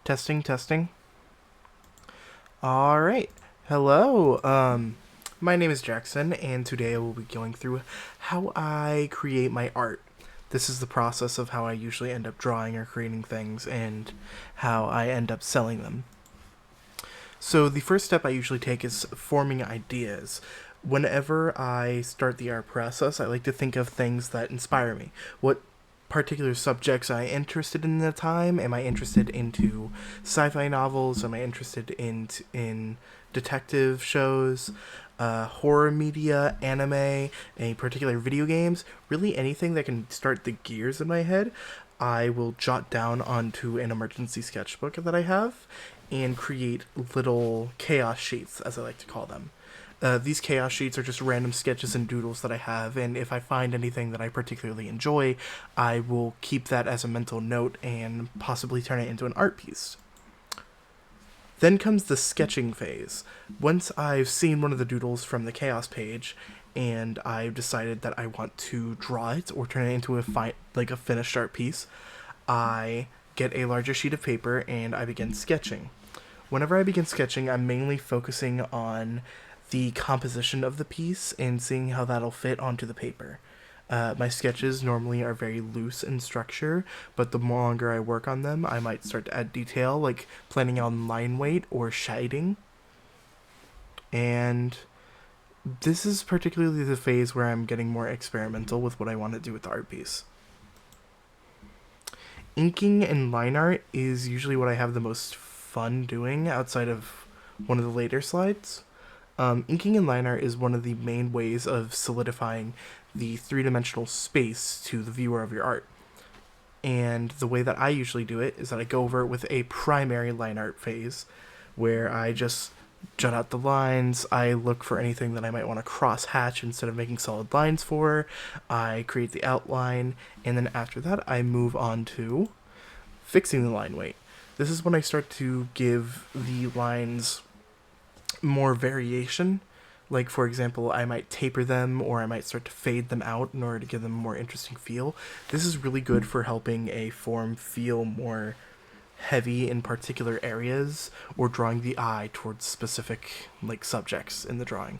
Testing, testing. All right. Hello. My name is Jackson, and today I will be going through how I create my art. This is the process of how I usually end up drawing or creating things, and how I end up selling them. So the first step I usually take is forming ideas. Whenever I start the art process, I like to think of things that inspire me. What particular subjects am I interested in at the time? Am I interested into sci-fi novels? Am I interested in detective shows, horror media, anime, any particular video games? Really anything that can start the gears in my head. I will jot down onto an emergency sketchbook that I have and create little chaos sheets, as I like to call them. These chaos sheets are just random sketches and doodles that I have, and if I find anything that I particularly enjoy, I will keep that as a mental note and possibly turn it into an art piece. Then comes the sketching phase. Once I've seen one of the doodles from the chaos page, and I've decided that I want to draw it or turn it into a finished art piece, I get a larger sheet of paper and I begin sketching. Whenever I begin sketching, I'm mainly focusing on the composition of the piece and seeing how that'll fit onto the paper. My sketches normally are very loose in structure, but the longer I work on them, I might start to add detail, like planning on line weight or shading. And this is particularly the phase where I'm getting more experimental with what I want to do with the art piece. Inking and line art is usually what I have the most fun doing outside of one of the later slides. Inking and line art is one of the main ways of solidifying the three-dimensional space to the viewer of your art. And the way that I usually do it is that I go over it with a primary line art phase where I just jut out the lines. I look for anything that I might want to cross hatch instead of making solid lines for. I create the outline, and then after that, I move on to fixing the line weight. This is when I start to give the lines more variation. Like, for example, I might taper them or I might start to fade them out in order to give them a more interesting feel. This is really good for helping a form feel more heavy in particular areas or drawing the eye towards specific subjects in the drawing.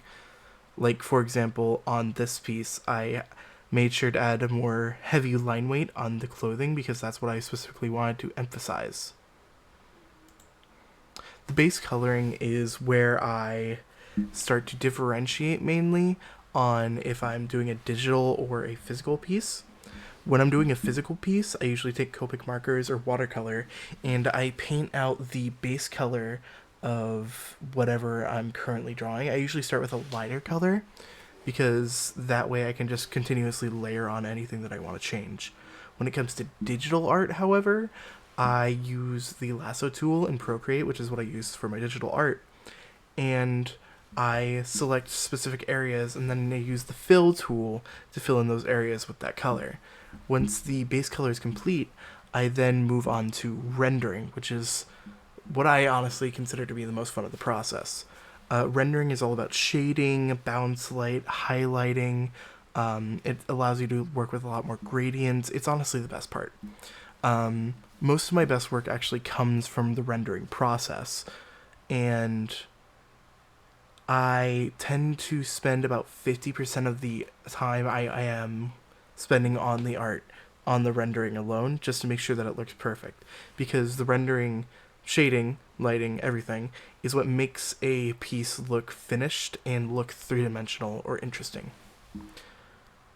Like, for example, on this piece, I made sure to add a more heavy line weight on the clothing because that's what I specifically wanted to emphasize. The base coloring is where I start to differentiate mainly on if I'm doing a digital or a physical piece. When I'm doing a physical piece, I usually take Copic markers or watercolor and I paint out the base color of whatever I'm currently drawing. I usually start with a lighter color because that way I can just continuously layer on anything that I want to change. When it comes to digital art, however, I use the lasso tool in Procreate, which is what I use for my digital art, and I select specific areas and then I use the fill tool to fill in those areas with that color. Once the base color is complete, I then move on to rendering, which is what I honestly consider to be the most fun of the process. Rendering is all about shading, bounce light, highlighting. It allows you to work with a lot more gradients. It's honestly the best part. Most of my best work actually comes from the rendering process, and I tend to spend about 50% of the time I am spending on the art, on the rendering alone, just to make sure that it looks perfect. Because the rendering, shading, lighting, everything, is what makes a piece look finished and look three dimensional or interesting.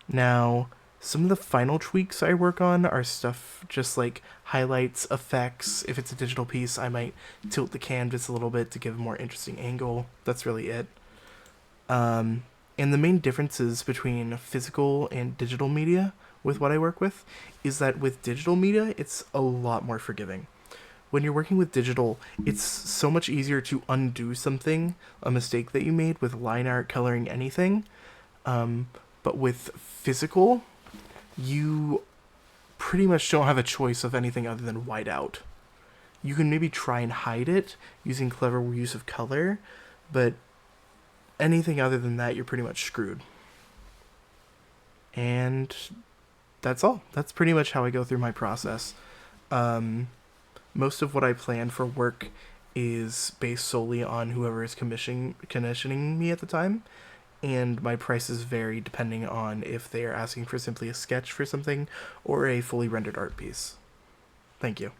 Now, some of the final tweaks I work on are stuff just like highlights, effects. If it's a digital piece, I might tilt the canvas a little bit to give a more interesting angle. That's really it. And the main differences between physical and digital media with what I work with is that with digital media, it's a lot more forgiving. When you're working with digital, it's so much easier to undo something, a mistake that you made with line art, coloring, anything. But with physical, you pretty much don't have a choice of anything other than white out. You can maybe try and hide it using clever use of color, but anything other than that, you're pretty much screwed. And that's all. That's pretty much how I go through my process. Most of what I plan for work is based solely on whoever is commissioning me at the time, and my prices vary depending on if they are asking for simply a sketch for something or a fully rendered art piece. Thank you.